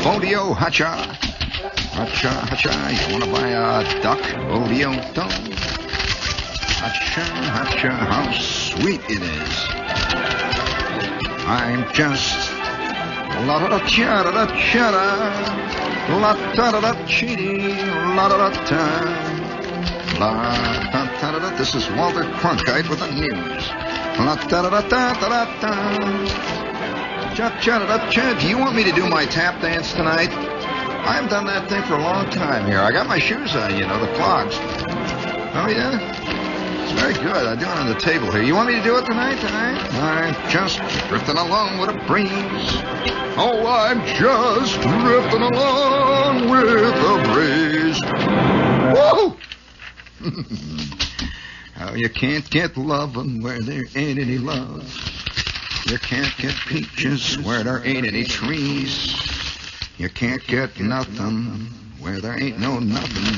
Vodio, hacha. You wanna buy a duck? Vodio. Hacha, how sweet it is. I'm just la-da-da-cha-da-da-cha-da, la-da-da-da-chee, la-da-da-da. La-da-da-da. This is Walter Cronkite with the news. La-da-da-da-da-da-da. Cha-cha-da-da-cha. Do you want me to do my tap dance tonight? I haven't done that thing for a long time here. I got my shoes on, the clogs. Oh, yeah? It's very good. I do it on the table here. You want me to do it tonight? I'm just drifting along with a breeze. Oh, I'm just drifting along with a breeze. Woo! Oh, you can't get lovin' where there ain't any love. You can't get peaches where there ain't any trees. You can't get nothing where there ain't no nothing.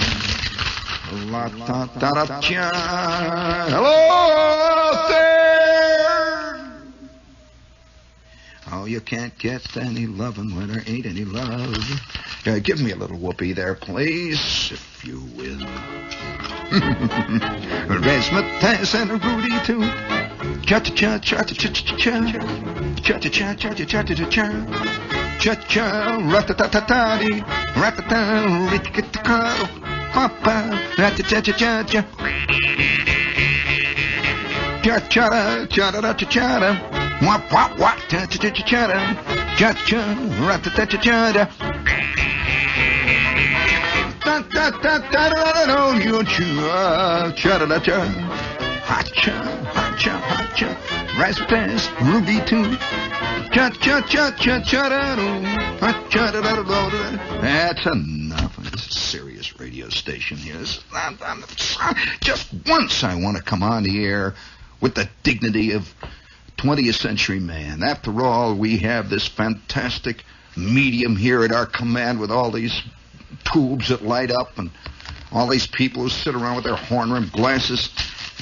La-da-da-da-cha. Hello out there! Oh, you can't get any lovin' where there ain't any love. Give me a little whoopee there, please, if you will. Razzmatazz and a Rudy too. Cha-cha-cha, cha-cha-cha-cha-cha. Cha-cha-cha, cha-cha-cha-cha-cha. Cha-cha, rat-ta-ta-ta-ta-dee. Rat-ta-ta, rit-ta-ta-ta-ta. Papa, cha-cha-cha-cha-cha. Cha-cha-da, cha-da-da-cha-cha-da. Wap-wap-wap, cha-cha-cha-cha-cha-da. Cha-cha, rat-ta-ta-cha-cha-da. Da-da-da-da-da-da-da-da, cha-da-da-cha. Ha-cha, ha-cha, ha-cha. Razzmatazz, Ruby too. Cha-cha-cha-cha-cha-da-do. Ha-cha-da-da-da-da-da. That's enough. It's a serious radio station here. Just once I want to come on the air with the dignity of 20th century man. After all, we have this fantastic medium here at our command with all these tubes that light up and all these people who sit around with their horn-rimmed glasses.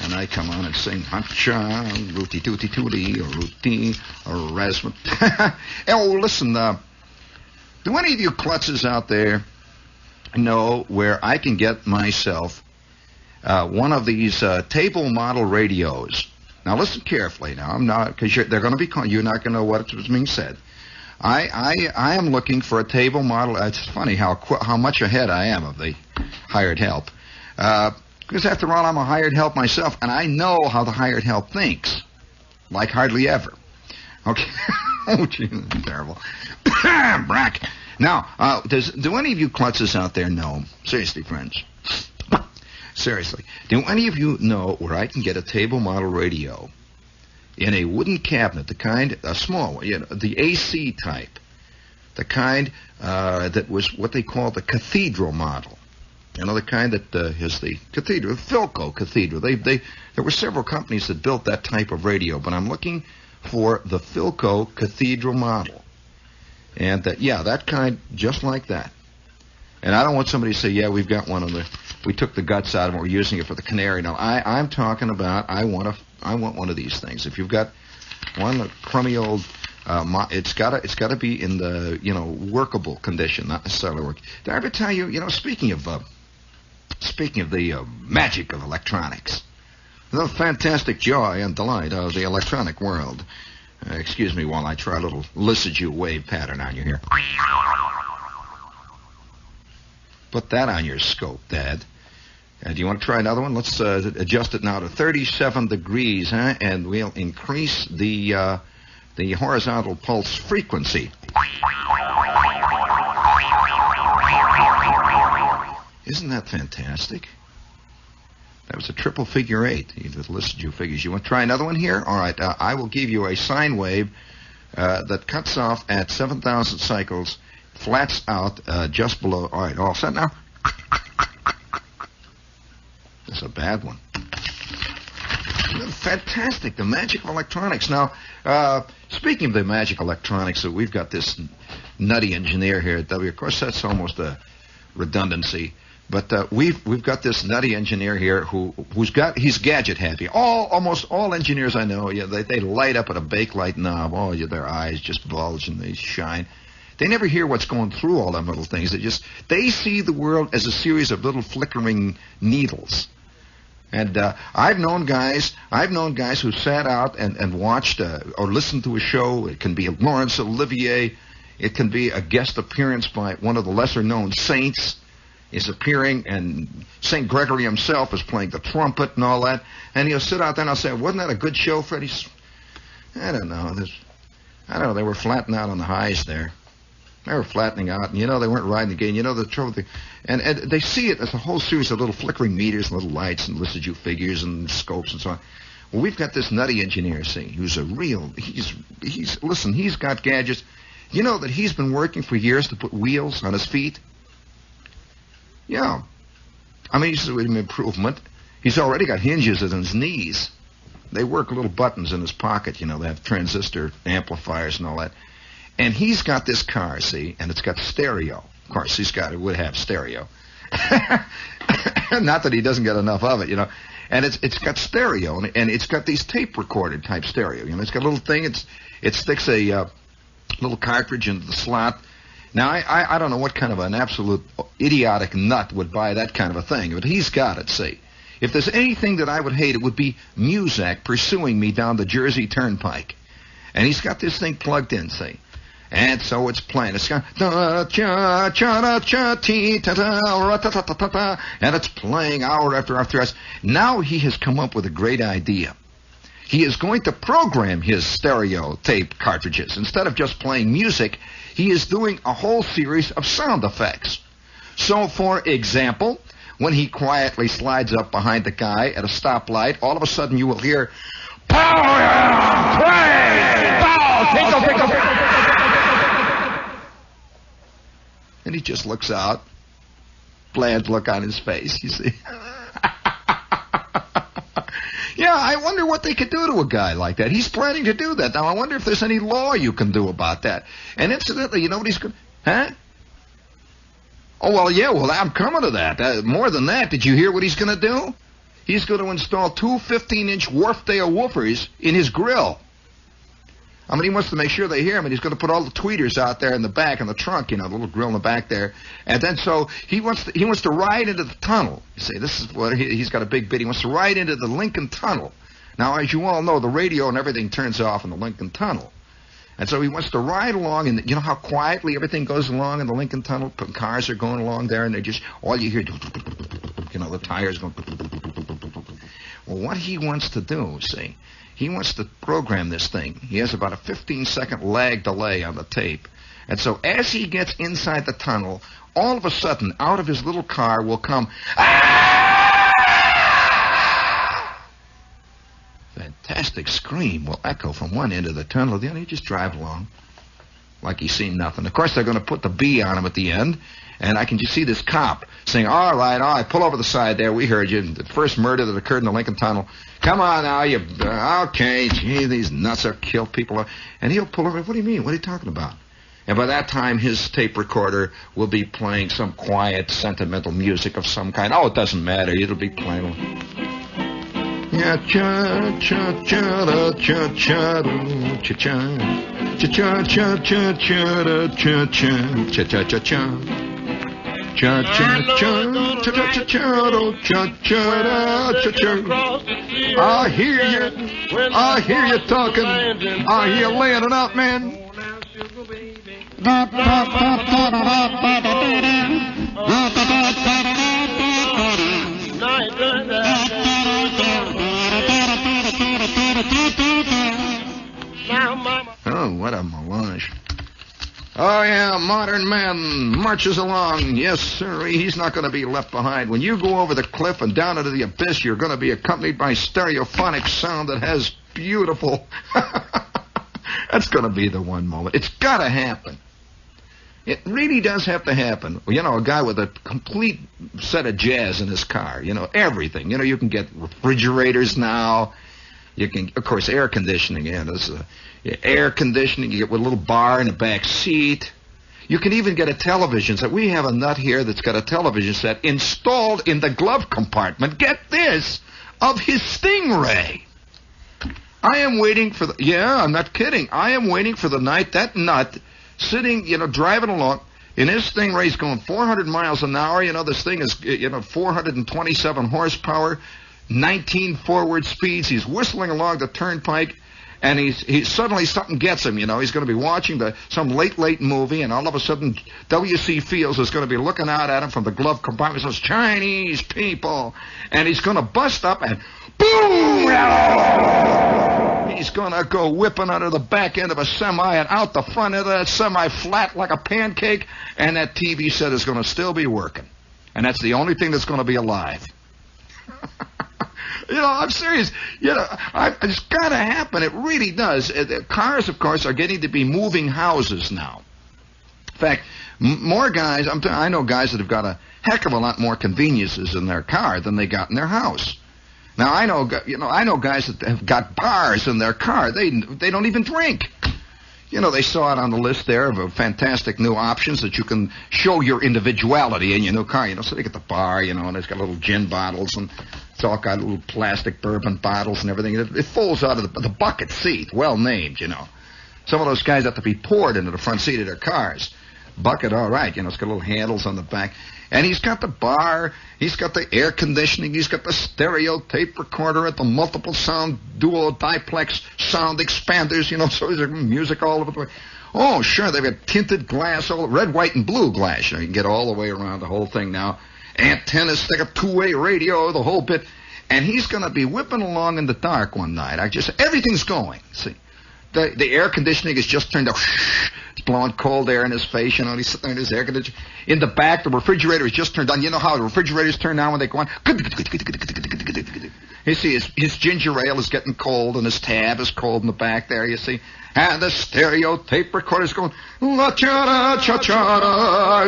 And I come on and sing, ha-cha, rooty-tooty-tooty, rooty, razzmatazz. Oh, listen, do any of you klutzes out there know where I can get myself one of these table model radios? Now, listen carefully. Now, I'm not, because they're going to be calling. You're not going to know what is being said. I am looking for a table model. It's funny how much ahead I am of the hired help. Because after all, I'm a hired help myself, and I know how the hired help thinks, like hardly ever. Okay. Oh, gee, that's terrible. Brack. Now, do any of you klutzes out there know, seriously, friends, seriously, do any of you know where I can get a table model radio in a wooden cabinet, the kind, a small one, the AC type, the kind that was what they call the cathedral model? The kind that is the cathedral, Philco cathedral. There were several companies that built that type of radio, but I'm looking for the Philco cathedral model. And that kind, just like that. And I don't want somebody to say, yeah, we've got one we took the guts out of it, we're using it for the canary. No, I'm talking about, I want one of these things. If you've got one crummy old, it's got to be in the, workable condition, not necessarily work. Did I ever tell you, speaking of the magic of electronics, the fantastic joy and delight of the electronic world. Excuse me while I try a little Lysigou wave pattern on you here. Put that on your scope, Dad. Do you want to try another one? Let's adjust it now to 37 degrees, huh? And we'll increase the horizontal pulse frequency. Isn't that fantastic? That was a triple figure 8 with Lysigou figures. You want to try another one here? All right. I will give you a sine wave that cuts off at 7,000 cycles, flats out just below. All right. All set now? That's a bad one. Fantastic. The magic of electronics. Now, speaking of the magic of electronics, we've got this nutty engineer here at W. Of course, that's almost a redundancy. But we've got this nutty engineer here he's gadget happy. Almost all engineers I know, yeah, they light up at a bakelite knob. Oh, yeah, their eyes just bulge and they shine. They never hear what's going through all them little things. They see the world as a series of little flickering needles. And I've known guys who sat out and watched or listened to a show. It can be Laurence Olivier. It can be a guest appearance by one of the lesser-known saints is appearing, and St. Gregory himself is playing the trumpet and all that. And he'll sit out there and I'll say, wasn't that a good show, Freddie? I don't know. They were flattening out on the highs there. They were flattening out, and, they weren't riding the gain. The trouble. And they see it as a whole series of little flickering meters, little lights, and Lissajous figures and scopes and so on. Well, we've got this nutty engineer, see, who's he's got gadgets. You know that he's been working for years to put wheels on his feet? Yeah. I mean, he's an improvement. He's already got hinges in his knees. They work little buttons in his pocket, they have transistor amplifiers and all that. And he's got this car, see, and it's got stereo. Of course, it would have stereo. Not that he doesn't get enough of it, And it's got stereo, and it's got these tape recorder type stereo. It's got a little thing. It sticks a little cartridge into the slot. Now, I don't know what kind of an absolute idiotic nut would buy that kind of a thing, but he's got it, see. If there's anything that I would hate, it would be Muzak pursuing me down the Jersey Turnpike. And he's got this thing plugged in, see. And so it's playing. It's got and it's playing hour after hour. Now he has come up with a great idea. He is going to program his stereo tape cartridges. Instead of just playing music, he is doing a whole series of sound effects. So, for example, when he quietly slides up behind the guy at a stoplight, all of a sudden you will hear, "Power! Play! Pow! Tinkle! And he just looks out, bland look on his face, you see. Yeah, I wonder what they could do to a guy like that. He's planning to do that. Now, I wonder if there's any law you can do about that. And incidentally, you know what he's going to... Huh? Oh, well, I'm coming to that. More than that, did you hear what he's going to do? He's going to install 2 15-inch Wharfdale woofers in his grill. I mean, he wants to make sure they hear him, and he's going to put all the tweeters out there in the back, in the trunk, the little grill in the back there. And then so he wants to ride into the tunnel. You see, this is what he's got a big bid. He wants to ride into the Lincoln Tunnel. Now, as you all know, the radio and everything turns off in the Lincoln Tunnel. And so he wants to ride along, and you know how quietly everything goes along in the Lincoln Tunnel? Cars are going along there, and all you hear, the tires going. Well, what he wants to do, see, he wants to program this thing. He has about a 15-second lag delay on the tape. And so as he gets inside the tunnel, all of a sudden, out of his little car will come, fantastic scream will echo from one end of the tunnel to the other. He just drive along like he's seen nothing. Of course, they're going to put the B on him at the end, and I can just see this cop saying, all right, pull over the side there. We heard you. The first murder that occurred in the Lincoln Tunnel. Come on now, okay, gee, these nuts are kill people. And he'll pull over. What do you mean? What are you talking about? And by that time, his tape recorder will be playing some quiet, sentimental music of some kind. Oh, it doesn't matter. It'll be playing. Yeah, cha cha cha da cha cha da cha cha cha cha cha cha cha cha cha cha cha cha cha. Cha cha cha cha cha cha cha cha cha cha cha. I hear you talking. I hear you laying it out, man. Oh, what a melange. Oh, yeah, modern man marches along. Yes, sir, he's not going to be left behind. When you go over the cliff and down into the abyss, you're going to be accompanied by stereophonic sound that has beautiful... That's going to be the one moment. It's got to happen. It really does have to happen. You know, a guy with a complete set of jazz in his car. You know, everything. You know, you can get refrigerators now. You can, of course, air conditioning. Yeah, there's air conditioning. You get with a little bar in the back seat. You can even get a television set. We have a nut here that's got a television set installed in the glove compartment. Get this, of his Stingray. I am waiting for the... Yeah, I'm not kidding. I am waiting for the night that nut sitting, driving along. In his Stingray's going 400 miles an hour. This thing is, 427 horsepower, 19 forward speeds. He's whistling along the turnpike, and he's suddenly something gets him. He's going to be watching some late movie, and all of a sudden W.C. Fields is going to be looking out at him from the glove compartment. Says, Chinese people. And he's going to bust up and boom! He's going to go whipping under the back end of a semi and out the front end of that semi flat like a pancake, and that TV set is going to still be working. And that's the only thing that's going to be alive. I'm serious. It's got to happen. It really does. Cars, of course, are getting to be moving houses now. In fact, more guys, I know guys that have got a heck of a lot more conveniences in their car than they got in their house. Now, I know guys that have got bars in their car. They don't even drink. They saw it on the list there of fantastic new options that you can show your individuality in your new car. So they get the bar, and it's got little gin bottles, and it's all got little plastic bourbon bottles and everything. It folds out of the bucket seat, well named, Some of those guys have to be poured into the front seat of their cars. Bucket, all right, it's got little handles on the back. And he's got the bar, he's got the air conditioning, he's got the stereo tape recorder at the multiple sound dual diplex sound expanders, so there's music all over the way. Oh, sure, they've got tinted glass, all red, white, and blue glass. You can get all the way around the whole thing now. Antennas, they got two-way radio, the whole bit. And he's going to be whipping along in the dark one night. Everything's going, see. The air conditioning is just turned up. It's blowing cold air in his face, he's sitting there in his air conditioner. In the back, the refrigerator is just turned on. You know how the refrigerators turn on when they go on? You see, his ginger ale is getting cold, and his tab is cold in the back there, you see. And the stereo tape recorder is going, la-cha-da-cha-cha-da,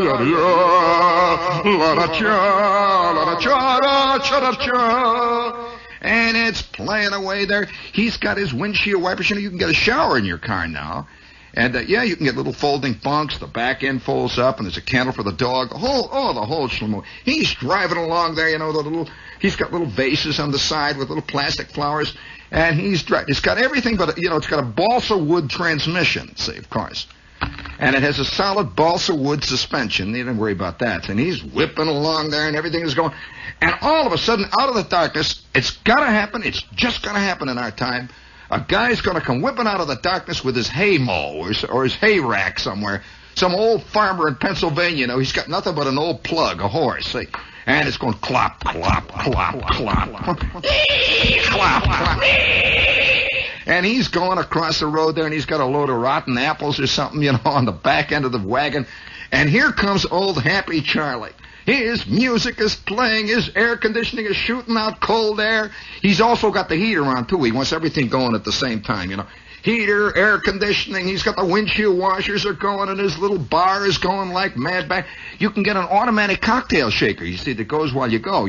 la-da-cha, la-da-cha-da, cha-da-cha. And it's playing away there. He's got his windshield wipers. You can get a shower in your car now. And, you can get little folding bunks. The back end folds up, and there's a candle for the dog. The whole shlomo. He's driving along there, he's got little vases on the side with little plastic flowers. And he's driving. It's got everything but, it's got a balsa wood transmission, see, of course. And it has a solid balsa wood suspension. You don't worry about that. And he's whipping along there, and everything is going. And all of a sudden, out of the darkness, it's got to happen. It's just going to happen in our time. A guy's going to come whipping out of the darkness with his hay mow or his hay rack somewhere. Some old farmer in Pennsylvania, he's got nothing but an old plug, a horse, see. And it's going clop, clop, clop, clop. Clop, clop. And he's going across the road there, and he's got a load of rotten apples or something, on the back end of the wagon. And here comes old Happy Charlie. His music is playing. His air conditioning is shooting out cold air. He's also got the heater on, too. He wants everything going at the same time, Heater, air conditioning. He's got the windshield washers are going, and his little bar is going like mad back. You can get an automatic cocktail shaker, you see, that goes while you go,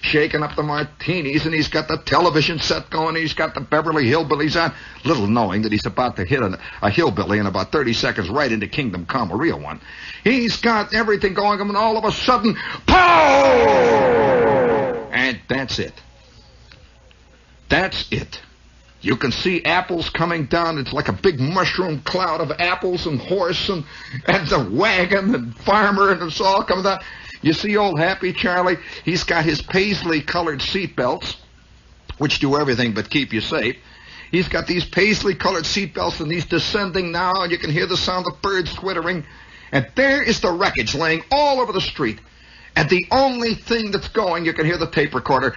shaking up the martinis, and he's got the television set going. He's got the Beverly Hillbillies on, little knowing that he's about to hit a hillbilly in about 30 seconds right into Kingdom Come, a real one. He's got everything going, and all of a sudden, pow! And that's it. That's it. You can see apples coming down. It's like a big mushroom cloud of apples and horse and the wagon and farmer, and it's all coming down. You see old Happy Charlie, he's got his paisley-colored seat belts, which do everything but keep you safe. He's got these paisley-colored seat belts, and he's descending now, and you can hear the sound of birds twittering. And there is the wreckage laying all over the street. And the only thing that's going, you can hear the tape recorder.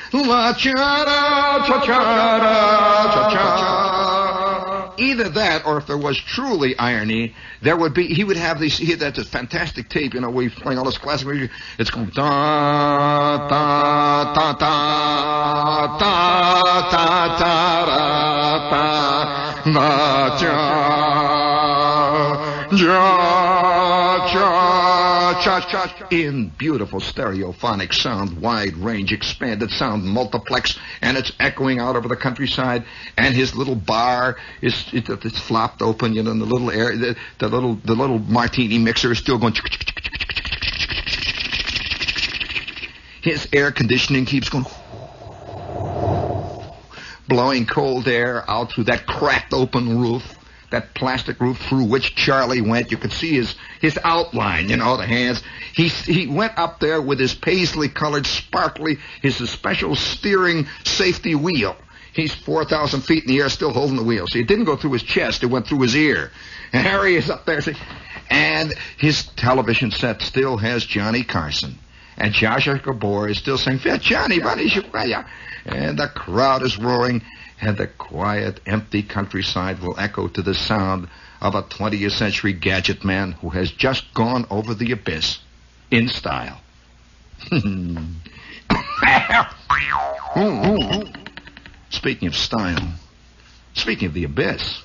Either that, or if there was truly irony, there would be, he would have these, that's a fantastic tape, we playing all this classic music. It's going da, da, da, da, da, da, da, da, da, ja, ja, ja, in beautiful stereophonic sound, wide range, expanded sound, multiplex, and it's echoing out over the countryside. And his little bar it's flopped open, and the little air, the little martini mixer is still going. His air conditioning keeps going, blowing cold air out through that cracked open roof, that plastic roof through which Charlie went. You could see his outline, the hands. He went up there with his paisley-colored, sparkly, his special steering safety wheel. He's 4,000 feet in the air still holding the wheel. See, it didn't go through his chest. It went through his ear. And Harry is up there. See, and his television set still has Johnny Carson. And Joshua Gabor is still saying, Johnny, buddy, and the crowd is roaring, and the quiet, empty countryside will echo to the sound of a 20th century gadget man who has just gone over the abyss in style. Speaking of style, speaking of the abyss,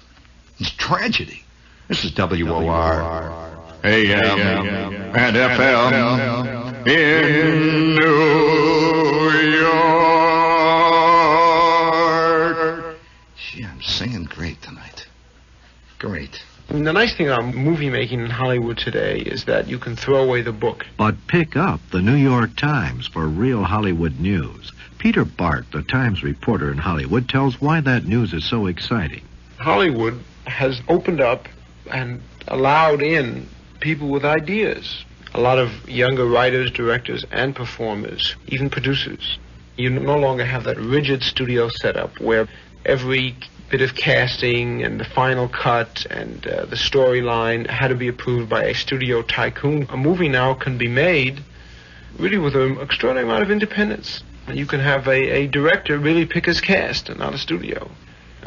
it's tragedy. This is WOR, AM, and FM. In New York. Gee, I'm singing great tonight. Great. And the nice thing about movie making in Hollywood today is that you can throw away the book. But pick up the New York Times for real Hollywood news. Peter Bart, the Times reporter in Hollywood, tells why that news is so exciting. Hollywood has opened up and allowed in people with ideas. A lot of younger writers, directors, and performers, even producers. You no longer have that rigid studio setup where every bit of casting and the final cut and the storyline had to be approved by a studio tycoon. A movie now can be made really with an extraordinary amount of independence. You can have a director really pick his cast and not a studio.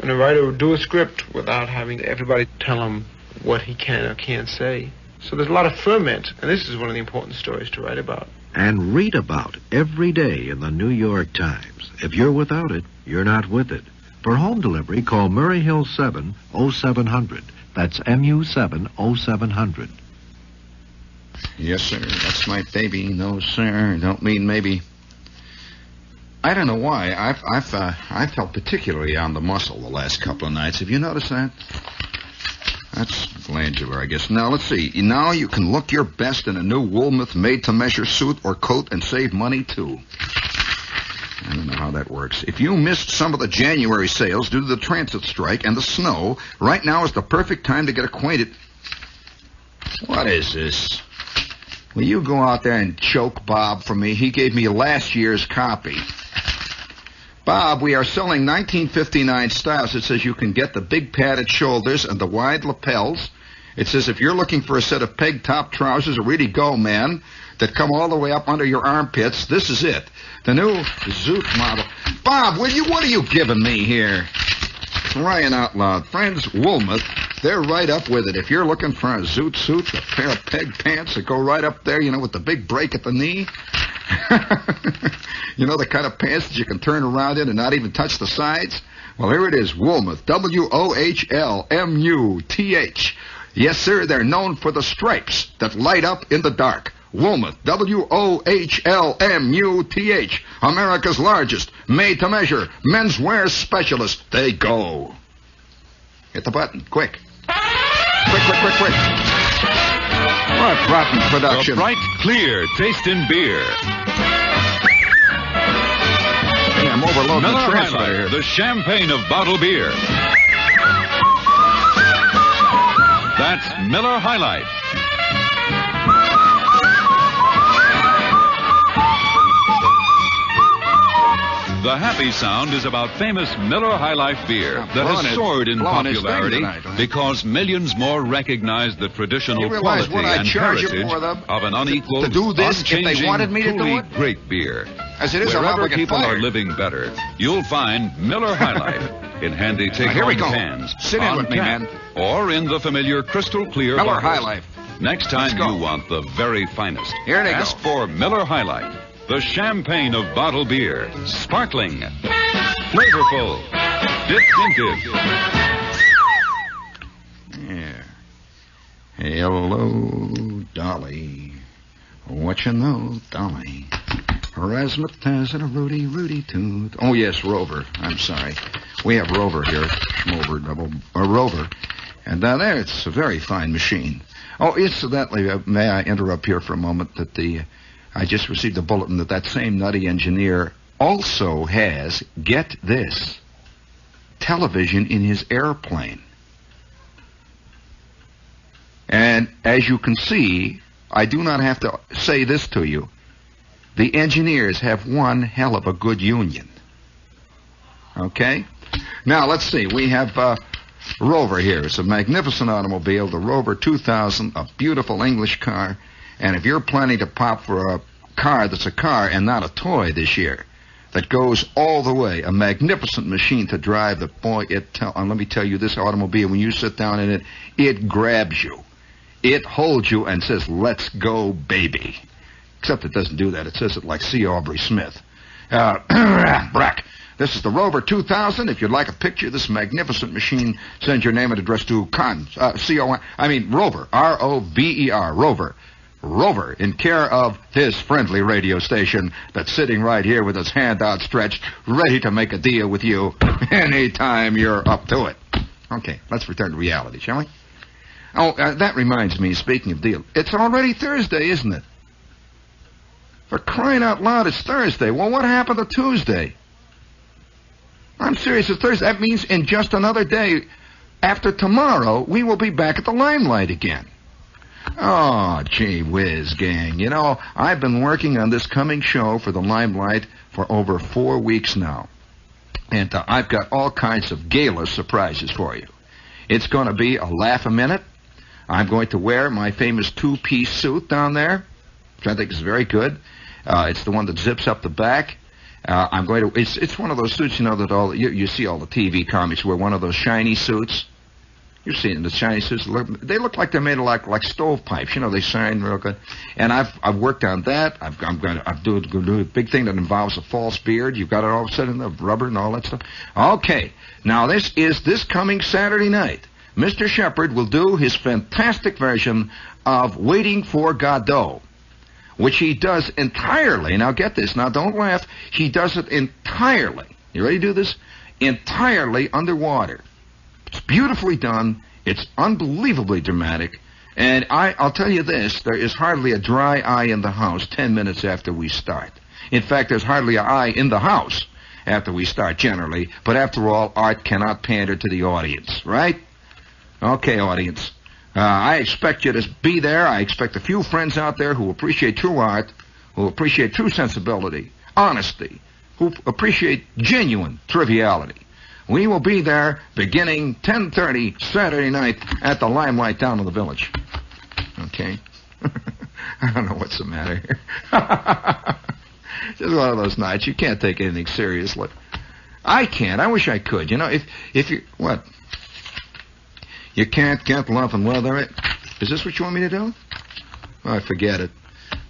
And a writer would do a script without having everybody tell him what he can or can't say. So there's a lot of ferment, and this is one of the important stories to write about. And read about every day in the New York Times. If you're without it, you're not with it. For home delivery, call Murray Hill 7-0700. That's MU7-0700. Yes, sir. That's my baby. No, sir. Don't mean maybe. I don't know why. I felt particularly on the muscle the last couple of nights. Have you noticed that? That's glandular, I guess. Now, let's see. Now you can look your best in a new Woolworth made-to-measure suit or coat and save money, too. I don't know how that works. If you missed some of the January sales due to the transit strike and the snow, right now is the perfect time to get acquainted. What is this? Will you go out there and choke Bob for me? He gave me last year's copy. Bob, we are selling 1959 styles. It says you can get the big padded shoulders and the wide lapels. It says if you're looking for a set of peg-top trousers, a really go, man, that come all the way up under your armpits, this is it. The new Zoot model. Bob, what are you giving me here? Crying out loud. Friends, Woolworth, they're right up with it. If you're looking for a Zoot suit, a pair of peg pants that go right up there, with the big break at the knee. The kind of pants that you can turn around in and not even touch the sides? Well, here it is, Woolworth, WOHLMUTH. Yes, sir, they're known for the stripes that light up in the dark. Woolworth, WOHLMUTH, America's largest made-to-measure menswear specialist. They go. Hit the button, quick. Quick. What rotten production. The bright, clear taste in beer. Hey, I'm overloading Miller the translator Highlight, here. the champagne of bottled beer. That's Miller High Life. The happy sound is about famous Miller High Life beer that has soared in popularity because millions more recognize the traditional quality and heritage of an unequaled, to do this if they unchanging, wanted me to do truly it? great beer. As it is, I'm Wherever not people fired. are living better, you'll find Miller High Life in handy Here we take-home go. cans, Sit in on with me, tap, man. or in the familiar crystal clear Miller bottles. High Life. Next Let's time go. you want the very finest, Here they go. ask for Miller High Life, the champagne of bottled beer. Sparkling, flavorful, distinctive. Yeah. Hello, Dolly. What you know, Dolly? Razzmatazz and a Rudy Toot. Oh, yes, Rover. I'm sorry. We have Rover here. Rover. And down there, it's a very fine machine. Oh, incidentally, may I interrupt here for a moment that I just received a bulletin that same nutty engineer also has, get this, television in his airplane. And as you can see, I do not have to say this to you. The engineers have one hell of a good union. Okay? Now, let's see. We have Rover here. It's a magnificent automobile, the Rover 2000, a beautiful English car. And if you're planning to pop for a car that's a car and not a toy this year, that goes all the way, a magnificent machine to drive, that boy, let me tell you, this automobile, when you sit down in it, it grabs you. It holds you and says, let's go, baby. Except it doesn't do that. It says it like C. Aubrey Smith. Brack. This is the Rover 2000. If you'd like a picture of this magnificent machine, send your name and address to Rover, R-O-V-E-R, Rover. Rover, in care of his friendly radio station that's sitting right here with his hand outstretched, ready to make a deal with you anytime you're up to it. Okay, let's return to reality, shall we? Oh, that reminds me, speaking of deal, it's already Thursday, isn't it? For crying out loud, it's Thursday. Well, what happened to Tuesday? I'm serious, it's Thursday. That means in just another day, after tomorrow, we will be back at the Limelight again. Oh, gee whiz, gang. You know, I've been working on this coming show for the Limelight for over 4 weeks now. And I've got all kinds of gala surprises for you. It's going to be a laugh a minute. I'm going to wear my famous two-piece suit down there, which I think is very good. It's the one that zips up the back. It's one of those suits, you know, that you see all the TV comics wear one of those shiny suits. You've seen the shiny suits. They look like they're made of like stovepipes. You know, they shine real good. And I've worked on that. I'm going to do a big thing that involves a false beard. You've got it all set in the rubber and all that stuff. Okay. Now, this coming Saturday night. Mr. Shepard will do his fantastic version of Waiting for Godot, which he does entirely. Now, get this. Now, don't laugh. He does it entirely. You ready to do this? Entirely underwater. It's beautifully done. It's unbelievably dramatic. And I'll tell you this. There is hardly a dry eye in the house 10 minutes after we start. In fact, there's hardly an eye in the house after we start, generally. But after all, art cannot pander to the audience, right? Okay, audience. I expect you to be there. I expect a few friends out there who appreciate true art, who appreciate true sensibility, honesty, who appreciate genuine triviality. We will be there beginning 10:30 Saturday night at the Limelight down in the Village. Okay? I don't know what's the matter here. Just one of those nights. You can't take anything seriously. I can't. I wish I could. You know, if you... What? You can't get love and weather it? Is this what you want me to do? Well, forget it.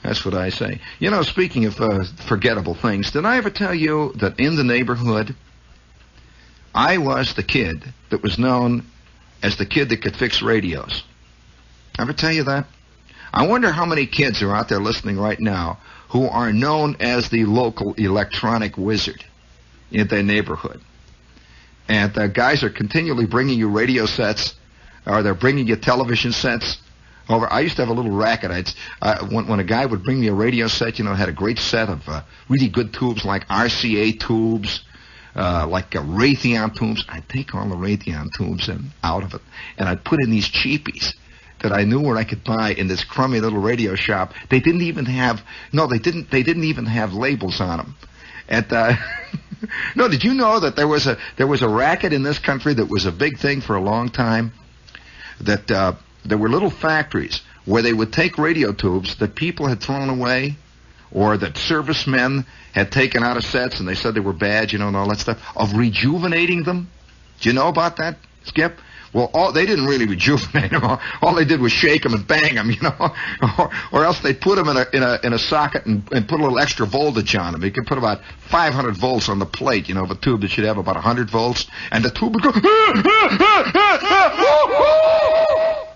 That's what I say. You know, speaking of forgettable things, did I ever tell you that in the neighborhood, I was the kid that was known as the kid that could fix radios? Ever tell you that? I wonder how many kids are out there listening right now who are known as the local electronic wizard in their neighborhood. And the guys are continually bringing you radio sets, or they're bringing you television sets over. I used to have a little racket. When a guy would bring me a radio set, you know, had a great set of really good tubes like RCA tubes, like Raytheon tubes. I'd take all the Raytheon tubes out of it, and I'd put in these cheapies that I knew where I could buy in this crummy little radio shop. They didn't even have even have labels on them. And no, did you know that there was a racket in this country that was a big thing for a long time? That there were little factories where they would take radio tubes that people had thrown away, or that servicemen had taken out of sets and they said they were bad, you know, and all that stuff, of rejuvenating them. Do you know about that, Skip? Well, they didn't really rejuvenate them. All they did was shake them and bang them, you know, or else they put them in a socket and put a little extra voltage on them. You could put about 500 volts on the plate, you know, of a tube that should have about 100 volts, and the tube would go.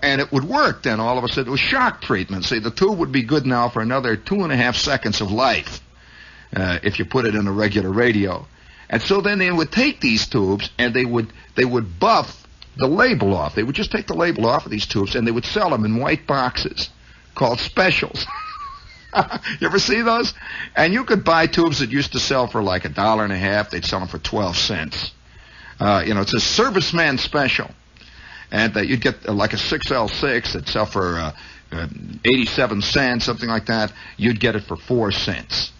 And it would work then all of a sudden. It was shock treatment. See, the tube would be good now for another 2.5 seconds of life if you put it in a regular radio. And so then they would take these tubes and they would buff the label off. They would just take the label off of these tubes and they would sell them in white boxes called specials. You ever see those? And you could buy tubes that used to sell for like $1.50. They'd sell them for 12 cents. It's a serviceman special. And you'd get like a 6L6 that'd sell for 87 cents, something like that. You'd get it for 4 cents.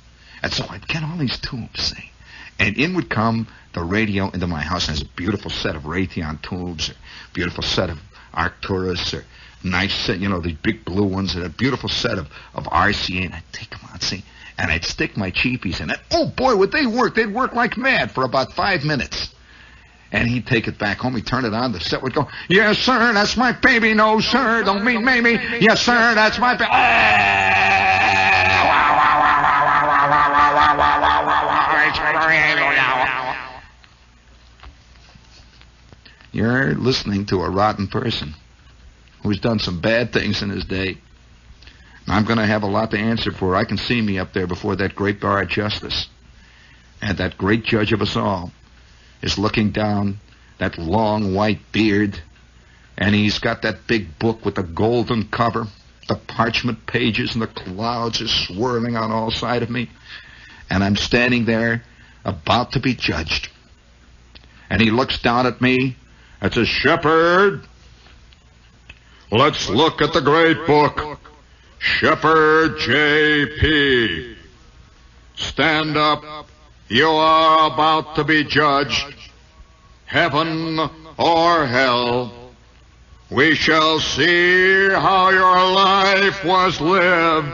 And so I'd get all these tubes, see. And in would come the radio into my house. And there's a beautiful set of Raytheon tubes, a beautiful set of Arcturus, or nice set, these big blue ones, and a beautiful set of RCA. And I'd take them out, see. And I'd stick my cheapies in it. Oh, boy, would they work. They'd work like mad for about 5 minutes. And he'd take it back home. He'd turn it on. The set would go, yes, sir, that's my baby. No, sir, don't mean maybe. Yes, sir, that's my baby. You're listening to a rotten person who's done some bad things in his day. I'm going to have a lot to answer for. I can see me up there before that great bar of justice. And that great judge of us all is looking down, that long white beard, and he's got that big book with the golden cover, the parchment pages, and the clouds are swirling on all sides of me. And I'm standing there about to be judged. And he looks down at me and says, Shepard, let's look at the great book. Shepard J.P. Stand up. You are about to be judged. Heaven or hell. We shall see how your life was lived.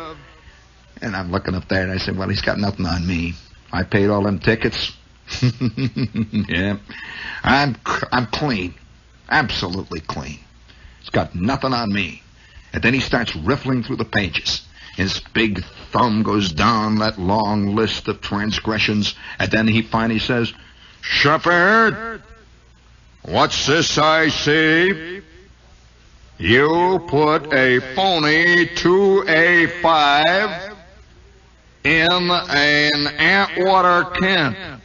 And I'm looking up there and I said, well, he's got nothing on me. I paid all them tickets. Yeah. I'm clean. Absolutely clean. He's got nothing on me. And then he starts riffling through the pages. His big thumb goes down that long list of transgressions. And then he finally says, Shepard, what's this I see? You put a phony 2A5 in an Antwater can.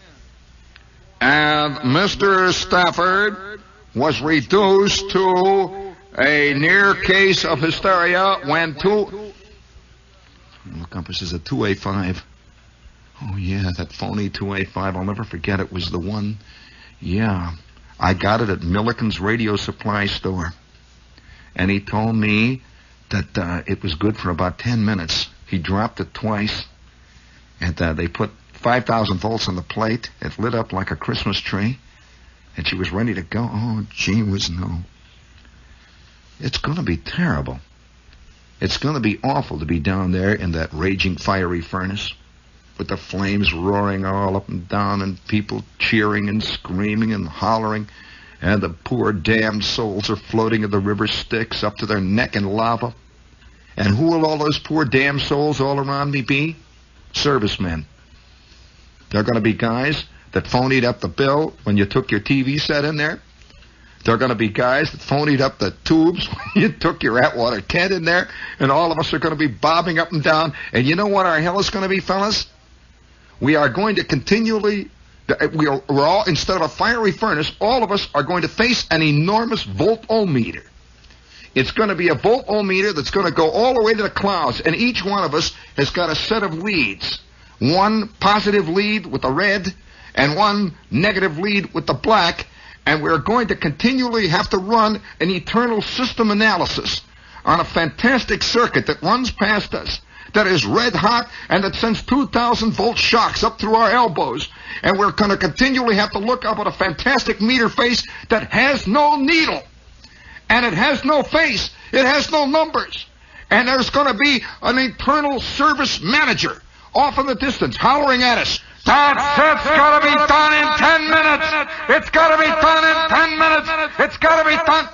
And Mr. Stafford was reduced to a near case of hysteria when Look up, this is a 2A5. Oh, yeah, that phony 2A5. I'll never forget it was the one. Yeah, I got it at Milliken's Radio Supply Store. And he told me that it was good for about 10 minutes. He dropped it twice. And they put 5,000 volts on the plate. It lit up like a Christmas tree. And she was ready to go. Oh, gee whiz, no. It's going to be terrible. It's going to be awful to be down there in that raging fiery furnace with the flames roaring all up and down and people cheering and screaming and hollering. And the poor damned souls are floating in the river Styx up to their neck in lava. And who will all those poor damned souls all around me be? Servicemen. They're going to be guys that phonied up the bill when you took your TV set in there. They're going to be guys that phonied up the tubes when you took your Atwater tent in there. And all of us are going to be bobbing up and down. And you know what our hell is going to be, fellas? We are going to continually... We're all, instead of a fiery furnace, all of us are going to face an enormous voltometer. It's going to be a voltometer that's going to go all the way to the clouds, and each one of us has got a set of leads. One positive lead with the red, and one negative lead with the black, and we're going to continually have to run an eternal system analysis on a fantastic circuit that runs past us, that is red hot, and that sends 2,000-volt shocks up through our elbows. And we're going to continually have to look up at a fantastic meter face that has no needle. And it has no face. It has no numbers. And there's going to be an eternal service manager off in the distance hollering at us. That's got to be done in 10 minutes. It's got to be done in 10 minutes. It's got to be done.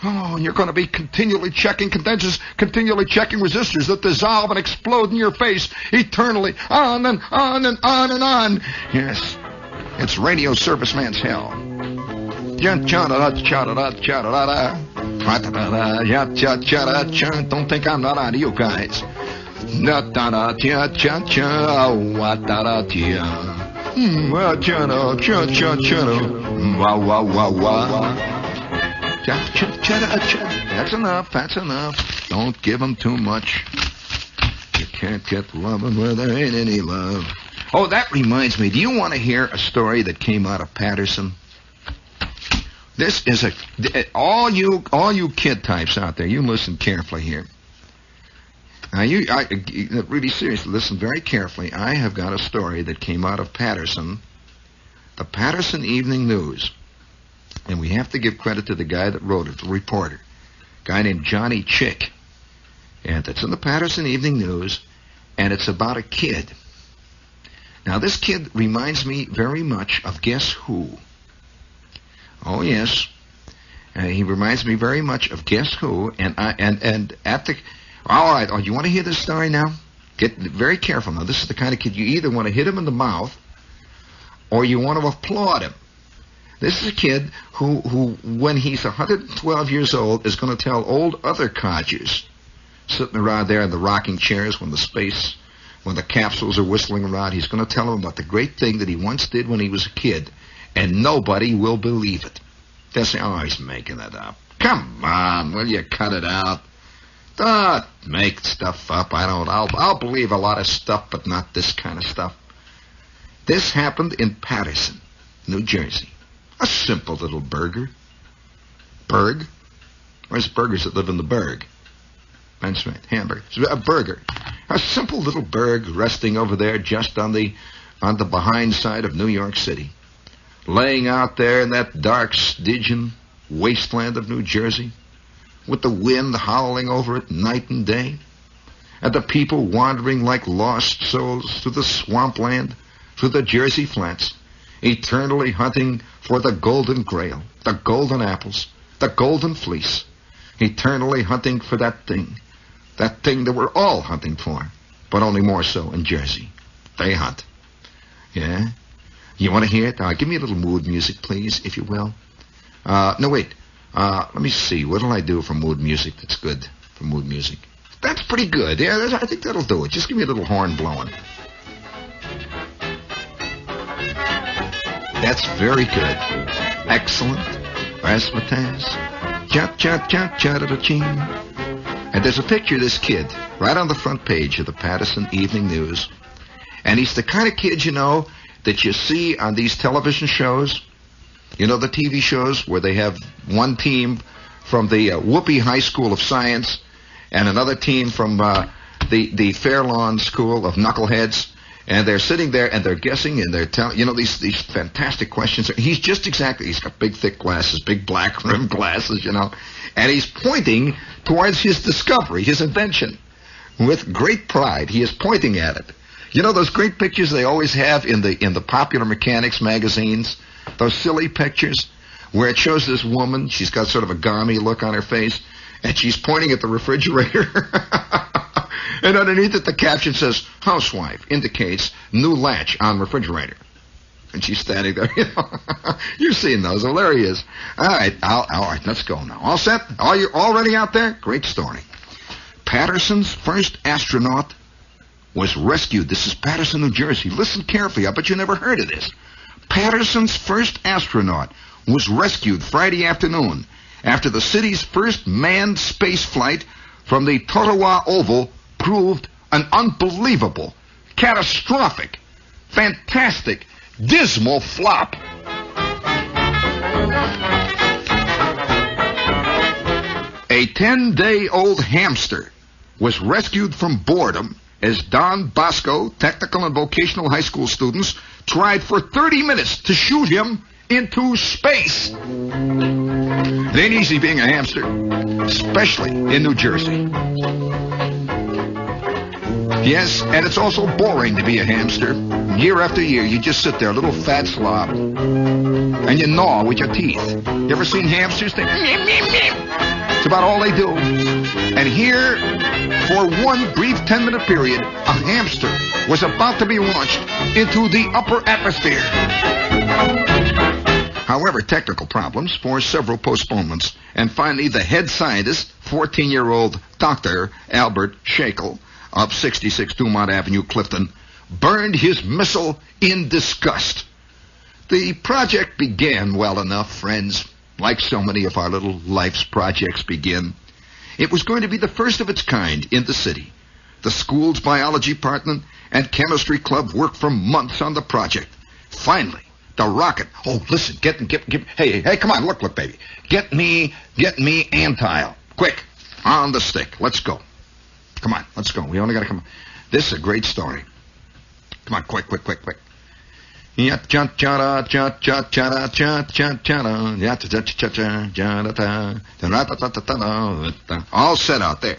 Oh, and you're going to be continually checking condensers, continually checking resistors that dissolve and explode in your face eternally, on and on and on and on. Yes, it's radio serviceman's hell. Cha-da-da-cha-da-da-cha-da-da-da. Don't think I'm not onto you guys. That's enough. That's enough. Don't give them too much. You can't get loving where there ain't any love. Oh, that reminds me. Do you want to hear a story that came out of Patterson? This is all you kid types out there. You listen carefully here. Now, really seriously, listen very carefully. I have got a story that came out of Patterson, the Patterson Evening News. And we have to give credit to the guy that wrote it, the reporter, a guy named Johnny Chick. And it's in the Patterson Evening News, and it's about a kid. Now, this kid reminds me very much of Guess Who? Oh, yes. He reminds me very much of Guess Who, and at the... All right, you want to hear this story now? Get very careful now. This is the kind of kid you either want to hit him in the mouth or you want to applaud him. This is a kid who when he's 112 years old, is going to tell old other codgers sitting around there in the rocking chairs when the capsules are whistling around, he's going to tell them about the great thing that he once did when he was a kid, and nobody will believe it. They'll say, oh, he's making it up. Come on, will you cut it out? Don't make stuff up. I'll believe a lot of stuff, but not this kind of stuff. This happened in Patterson, New Jersey. A simple little burger. Burg? Where's burgers that live in the burg? That's right, hamburger. A burger. A simple little burg resting over there just on the behind side of New York City. Laying out there in that dark, Stygian wasteland of New Jersey, with the wind howling over it night and day, and the people wandering like lost souls through the swampland, through the Jersey flats, eternally hunting for the golden grail, the golden apples, the golden fleece, eternally hunting for that thing that we're all hunting for, but only more so in Jersey. They hunt. Yeah? You want to hear it? Give me a little mood music, please, if you will. No, wait. Let me see. What'll I do for mood music that's good for mood music? That's pretty good. Yeah, I think that'll do it. Just give me a little horn blowing. That's very good. Excellent. Razzmatazz. Cha-cha-cha-cha-da-da-ching. And there's a picture of this kid right on the front page of the Patterson Evening News. And he's the kind of kid, that you see on these television shows. You know, the TV shows where they have one team from the Whoopi High School of Science and another team from the Fairlawn School of Knuckleheads, and they're sitting there and they're guessing and they're telling, these fantastic questions. He's got big, thick glasses, big black rimmed glasses, and he's pointing towards his discovery, his invention. With great pride, he is pointing at it. You know those great pictures they always have in the Popular Mechanics magazines? Those silly pictures where it shows this woman, she's got sort of a gammy look on her face, and she's pointing at the refrigerator. And underneath it, the caption says, housewife indicates new latch on refrigerator. And she's standing there, You've seen those. Well, there he is. All right, let's go now. All set? You already out there? Great story. Patterson's first astronaut was rescued. This is Patterson, New Jersey. Listen carefully. I bet you never heard of this. Patterson's first astronaut was rescued Friday afternoon after the city's first manned space flight from the Totowa Oval proved an unbelievable, catastrophic, fantastic, dismal flop. A 10-day-old hamster was rescued from boredom as Don Bosco Technical and Vocational High School students tried for 30 minutes to shoot him into space. It ain't easy being a hamster, especially in New Jersey. Yes, and it's also boring to be a hamster. Year after year, you just sit there, a little fat slob, and you gnaw with your teeth. You ever seen hamsters? It's about all they do. And here, for one brief 10-minute period, a hamster was about to be launched into the upper atmosphere. However, technical problems forced several postponements, and finally the head scientist, 14-year-old Dr. Albert Shackle of 66 Dumont Avenue, Clifton, burned his missile in disgust. The project began well enough, friends, like so many of our little life's projects begin. It was going to be the first of its kind in the city. The school's biology department and chemistry club worked for months on the project. Finally, the rocket. Oh, listen, hey, come on, look, baby. Get me Antile. Quick, on the stick. Let's go. Come on, let's go. We only got to come. This is a great story. Come on, quick. All set out there.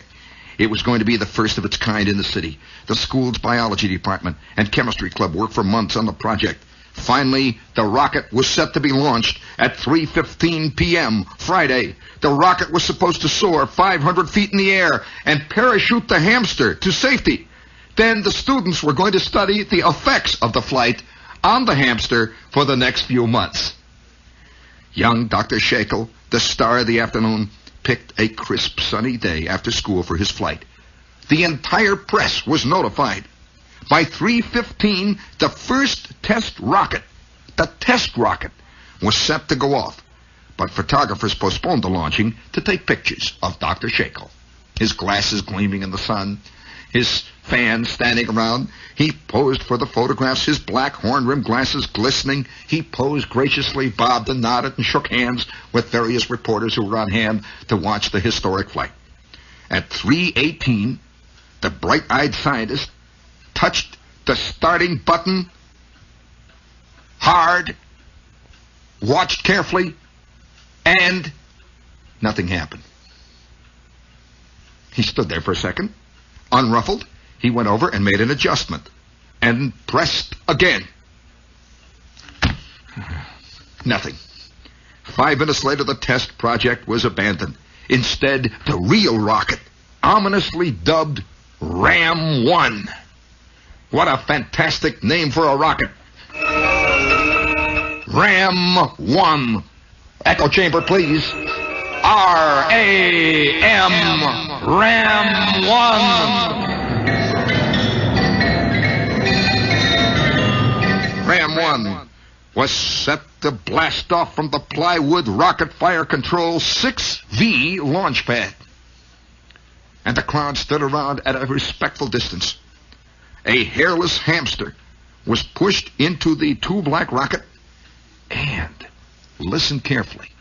It was going to be the first of its kind in the city. The school's biology department and chemistry club worked for months on the project. Finally, the rocket was set to be launched at 3:15 p.m. Friday. The rocket was supposed to soar 500 feet in the air and parachute the Hamster to safety. Then the students were going to study the effects of the flight on the Hamster for the next few months. Young Dr. Shackle, the star of the afternoon, picked a crisp, sunny day after school for his flight. The entire press was notified. By 3:15, the first test rocket, was set to go off. But photographers postponed the launching to take pictures of Dr. Shackle. His glasses gleaming in the sun, his fans standing around. He posed for the photographs, his black horn-rimmed glasses glistening. He posed graciously, bobbed and nodded, and shook hands with various reporters who were on hand to watch the historic flight. At 3:18, the bright-eyed scientist touched the starting button hard, watched carefully, and nothing happened. He stood there for a second. Unruffled, he went over and made an adjustment and pressed again. Nothing. 5 minutes later, the test project was abandoned. Instead, the real rocket, ominously dubbed Ram 1. What a fantastic name for a rocket. Ram 1. Echo chamber, please. R-A-M. Ram 1. Ram 1 was set to blast off from the plywood rocket fire control 6V launch pad. And the crowd stood around at a respectful distance. A hairless hamster was pushed into the two-black rocket, and, listen carefully,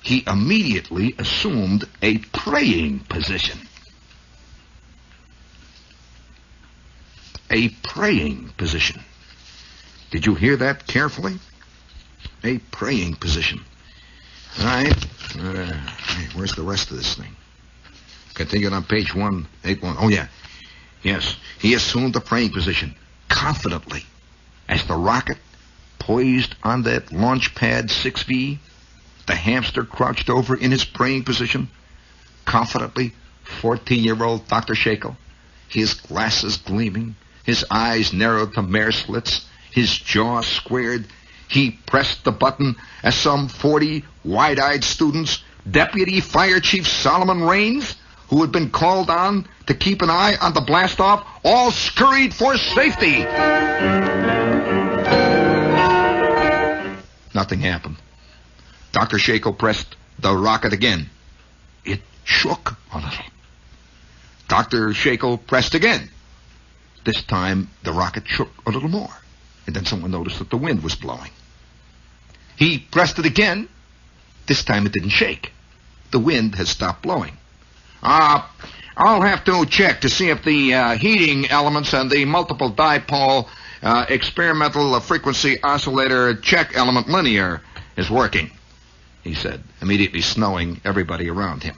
he immediately assumed a praying position. A praying position. Did you hear that carefully? A praying position. All right. Where's the rest of this thing? Continued on page 181. Oh, yeah. Yes. He assumed the praying position confidently as the rocket poised on that launch pad 6V. The hamster crouched over in his praying position. Confidently, 14-year-old Dr. Shackle, his glasses gleaming, his eyes narrowed to mare slits, his jaw squared. He pressed the button as some 40 wide-eyed students, Deputy Fire Chief Solomon Raines, who had been called on to keep an eye on the blast-off, all scurried for safety. Nothing happened. Dr. Shackle pressed the rocket again. It shook a little. Dr. Shackle pressed again. This time, the rocket shook a little more, and then someone noticed that the wind was blowing. He pressed it again. This time it didn't shake. The wind had stopped blowing. I'll have to check to see if the heating elements and the multiple dipole experimental frequency oscillator check element linear is working, he said, immediately snowing everybody around him.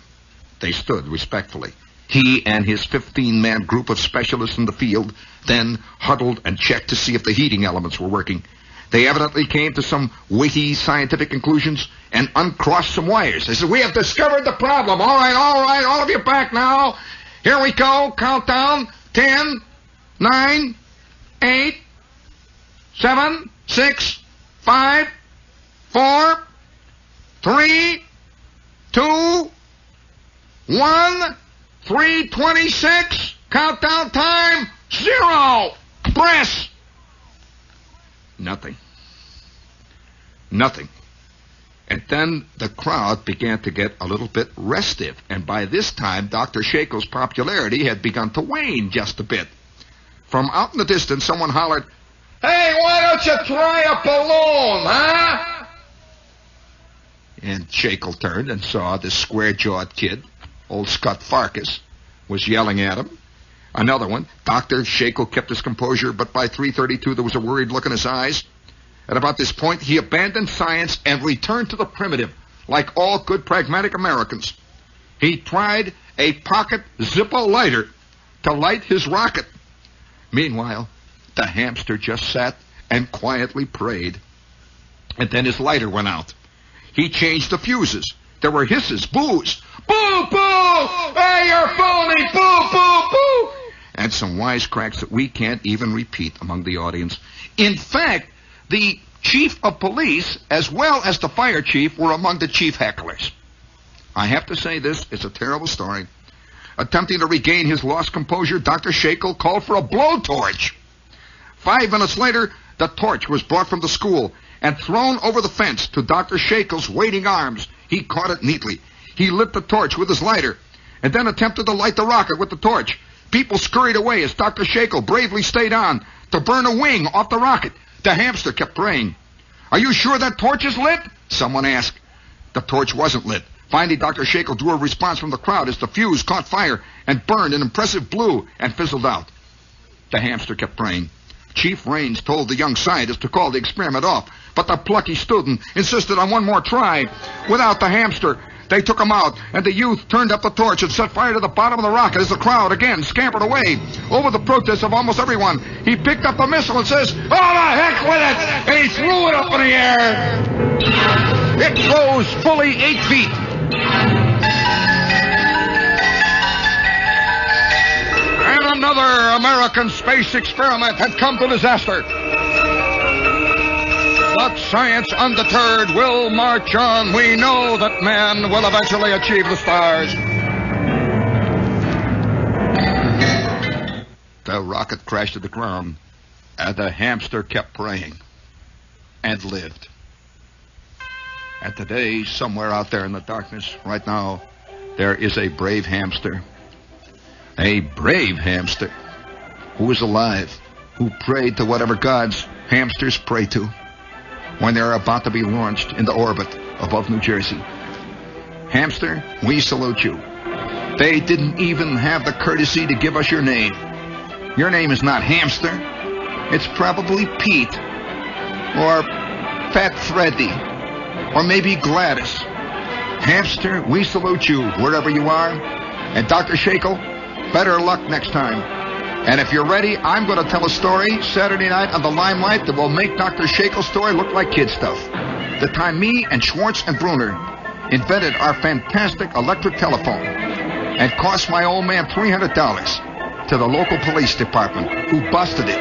They stood respectfully. He and his 15-man group of specialists in the field then huddled and checked to see if the heating elements were working. They evidently came to some weighty scientific conclusions and uncrossed some wires. They said, "We have discovered the problem. All right, all of you back now. Here we go. Countdown. 10, 9, 8, 7, 6, 5, 4, 3, 2, 1, 3:26. Countdown time, 0. Press. Nothing. And then the crowd began to get a little bit restive, and by this time, Dr. Shakel's popularity had begun to wane just a bit. From out in the distance, someone hollered, "Hey, why don't you try a balloon, huh?" And Shakel turned and saw this square-jawed kid, old Scott Farkas, was yelling at him. Another one, Dr. Shakel kept his composure, but by 3:32 there was a worried look in his eyes. At about this point, he abandoned science and returned to the primitive, like all good pragmatic Americans. He tried a pocket Zippo lighter to light his rocket. Meanwhile, the hamster just sat and quietly prayed. And then his lighter went out. He changed the fuses. There were hisses, boos. Boo, boo! Hey, you're phony! Boo, boo, boo! And some wisecracks that we can't even repeat among the audience. In fact, the chief of police, as well as the fire chief, were among the chief hecklers. I have to say this is a terrible story. Attempting to regain his lost composure, Dr. Shakel called for a blowtorch. 5 minutes later, the torch was brought from the school and thrown over the fence to Dr. Shakel's waiting arms. He caught it neatly. He lit the torch with his lighter and then attempted to light the rocket with the torch. People scurried away as Dr. Shakel bravely stayed on to burn a wing off the rocket. The hamster kept praying. "Are you sure that torch is lit?" someone asked. The torch wasn't lit. Finally, Dr. Shakel drew a response from the crowd as the fuse caught fire and burned an impressive blue and fizzled out. The hamster kept praying. Chief Raines told the young scientist to call the experiment off, but the plucky student insisted on one more try. Without the hamster, they took him out, and the youth turned up the torch and set fire to the bottom of the rocket as the crowd again scampered away. Over the protest of almost everyone, he picked up the missile and says, "Oh, the heck with it!" And he threw it up in the air. It rose fully 8 feet. And another American space experiment had come to disaster. But science undeterred will march on. We know that man will eventually achieve the stars. The rocket crashed to the ground, and the hamster kept praying and lived. And today, somewhere out there in the darkness, right now, there is a brave hamster. A brave hamster who is alive, who prayed to whatever gods hamsters pray to when they're about to be launched into orbit above New Jersey. Hamster, we salute you. They didn't even have the courtesy to give us your name. Your name is not Hamster. It's probably Pete, or Fat Freddy, or maybe Gladys. Hamster, we salute you wherever you are. And Dr. Shakel, better luck next time. And if you're ready, I'm going to tell a story Saturday night on the Limelight that will make Dr. Shakel's story look like kid stuff. The time me and Schwartz and Bruner invented our fantastic electric telephone and cost my old man $300 to the local police department, who busted it.